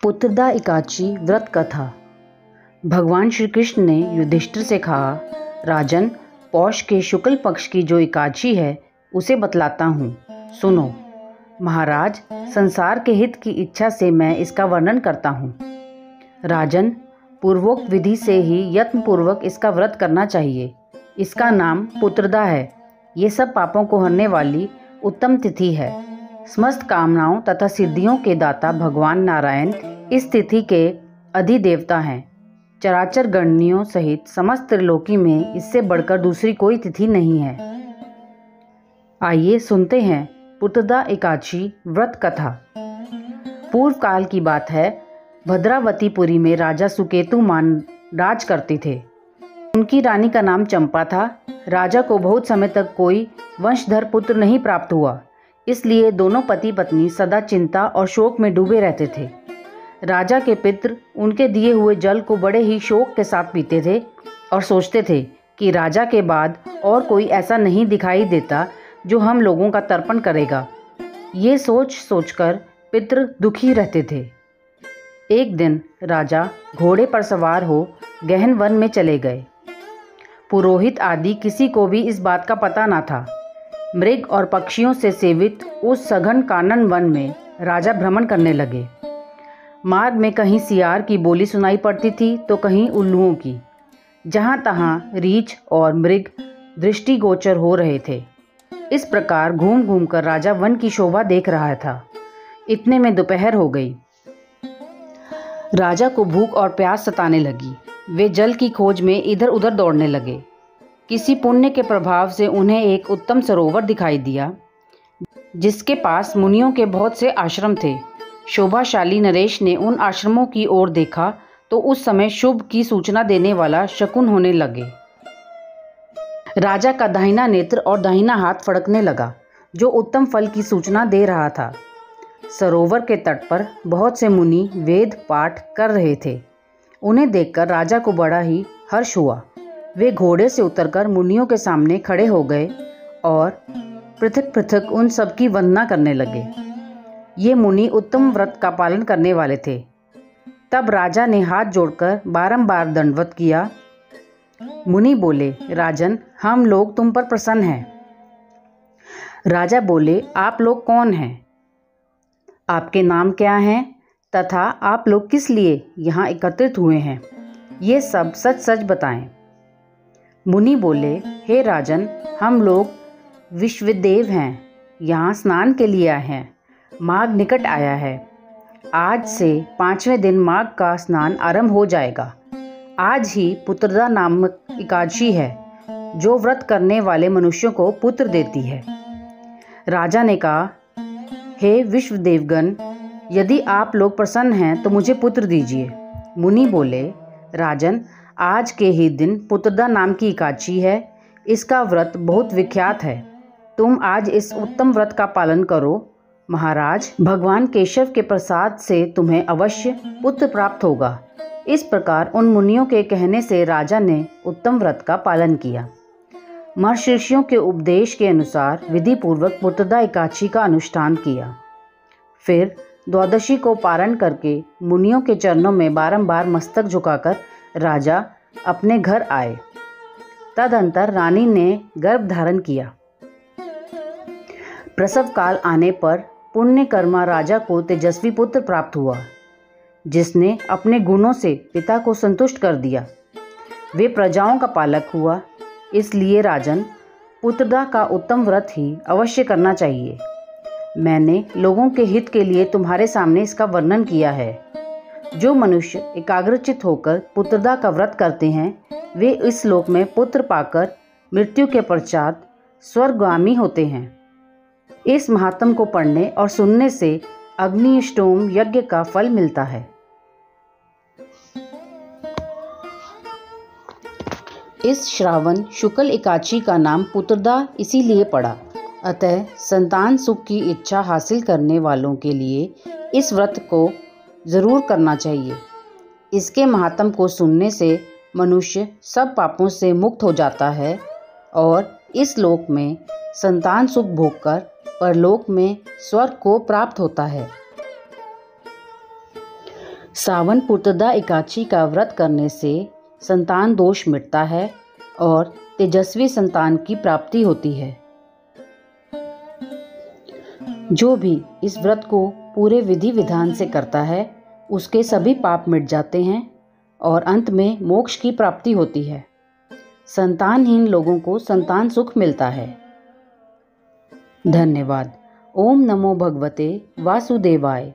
पुत्रदा एकादशी व्रत कथा। भगवान श्री कृष्ण ने युधिष्ठिर से कहा, राजन, पौष के शुक्ल पक्ष की जो एकादशी है उसे बतलाता हूँ, सुनो। महाराज, संसार के हित की इच्छा से मैं इसका वर्णन करता हूँ। राजन, पूर्वोक्त विधि से ही यत्नपूर्वक इसका व्रत करना चाहिए। इसका नाम पुत्रदा है। ये सब पापों को हरने वाली उत्तम तिथि है। समस्त कामनाओं तथा सिद्धियों के दाता भगवान नारायण इस तिथि के अधिदेवता हैं। चराचर गणनियों सहित समस्त त्रिलोकी में इससे बढ़कर दूसरी कोई तिथि नहीं है। आइए सुनते हैं पुत्रदा एकादशी व्रत कथा। पूर्व काल की बात है। भद्रावतीपुरी में राजा सुकेतुमान राज करते थे। उनकी रानी का नाम चंपा था। राजा को बहुत समय तक कोई वंशधर पुत्र नहीं प्राप्त हुआ, इसलिए दोनों पति पत्नी सदा चिंता और शोक में डूबे रहते थे। राजा के पितृ उनके दिए हुए जल को बड़े ही शोक के साथ पीते थे और सोचते थे कि राजा के बाद और कोई ऐसा नहीं दिखाई देता जो हम लोगों का तर्पण करेगा। ये सोच सोचकर पितृ दुखी रहते थे। एक दिन राजा घोड़े पर सवार हो गहन वन में चले गए। पुरोहित आदि किसी को भी इस बात का पता न था। मृग और पक्षियों से सेवित उस सघन कानन वन में राजा भ्रमण करने लगे। मार्ग में कहीं सियार की बोली सुनाई पड़ती थी तो कहीं उल्लुओं की। जहाँ तहाँ रीछ और मृग दृष्टिगोचर हो रहे थे। इस प्रकार घूम घूम कर राजा वन की शोभा देख रहा था। इतने में दोपहर हो गई। राजा को भूख और प्यास सताने लगी। वे जल की खोज में इधर उधर दौड़ने लगे। किसी पुण्य के प्रभाव से उन्हें एक उत्तम सरोवर दिखाई दिया, जिसके पास मुनियों के बहुत से आश्रम थे। शोभाशाली नरेश ने उन आश्रमों की ओर देखा तो उस समय शुभ की सूचना देने वाला शकुन होने लगे। राजा का दाहिना नेत्र और दाहिना हाथ फड़कने लगा, जो उत्तम फल की सूचना दे रहा था। सरोवर के तट पर बहुत से मुनि वेद पाठ कर रहे थे। उन्हें देखकर राजा को बड़ा ही हर्ष हुआ। वे घोड़े से उतरकर मुनियों के सामने खड़े हो गए और पृथक पृथक उन सब की वंदना करने लगे। ये मुनि उत्तम व्रत का पालन करने वाले थे। तब राजा ने हाथ जोड़कर बारंबार दंडवत किया। मुनि बोले, राजन, हम लोग तुम पर प्रसन्न हैं। राजा बोले, आप लोग कौन हैं? आपके नाम क्या हैं तथा आप लोग किस लिए यहाँ एकत्रित हुए हैं? ये सब सच सच बताएं। मुनि बोले, हे राजन, हम लोग विश्वदेव हैं। यहाँ स्नान के लिए आए हैं। माघ निकट आया है। आज से 5वें दिन माघ का स्नान आरंभ हो जाएगा। आज ही पुत्रदा नामक एकादशी है, जो व्रत करने वाले मनुष्यों को पुत्र देती है। राजा ने कहा, हे विश्वदेवगण, यदि आप लोग प्रसन्न हैं तो मुझे पुत्र दीजिए। मुनि बोले, राजन, आज के ही दिन पुत्रदा नाम की एकादशी है। इसका व्रत बहुत विख्यात है। तुम आज इस उत्तम व्रत का पालन करो। महाराज, भगवान केशव के प्रसाद से तुम्हें अवश्य पुत्र प्राप्त होगा। इस प्रकार उन मुनियों के कहने से राजा ने उत्तम व्रत का पालन किया। महर्षियों के उपदेश के अनुसार विधि पूर्वक पुत्रदा एकादशी का अनुष्ठान किया। फिर द्वादशी को पारण करके मुनियों के चरणों में बारंबार मस्तक झुकाकर राजा अपने घर आए। तदंतर रानी ने गर्भ धारण किया। प्रसव काल आने पर पुण्यकर्मा राजा को तेजस्वी पुत्र प्राप्त हुआ, जिसने अपने गुणों से पिता को संतुष्ट कर दिया। वे प्रजाओं का पालक हुआ। इसलिए राजन, पुत्रदा का उत्तम व्रत ही अवश्य करना चाहिए। मैंने लोगों के हित के लिए तुम्हारे सामने इसका वर्णन किया है। जो मनुष्य एकाग्रचित होकर पुत्रदा का व्रत करते हैं, वे इस लोक में पुत्र पाकर मृत्यु के पश्चात स्वर्गगामी होते हैं। इस महात्म को पढ़ने और सुनने से अग्निष्टोम यज्ञ का फल मिलता है। इस श्रावण शुक्ल एकादशी का नाम पुत्रदा इसीलिए पड़ा। अतः संतान सुख की इच्छा हासिल करने वालों के लिए इस व्रत को जरूर करना चाहिए। इसके महात्म को सुनने से मनुष्य सब पापों से मुक्त हो जाता है और इस लोक में संतान सुख भोगकर परलोक में स्वर्ग को प्राप्त होता है। सावन पुत्रदा एकादशी का व्रत करने से संतान दोष मिटता है और तेजस्वी संतान की प्राप्ति होती है। जो भी इस व्रत को पूरे विधि विधान से करता है उसके सभी पाप मिट जाते हैं और अंत में मोक्ष की प्राप्ति होती है। संतानहीन लोगों को संतान सुख मिलता है। धन्यवाद। ओम नमो भगवते वासुदेवाय।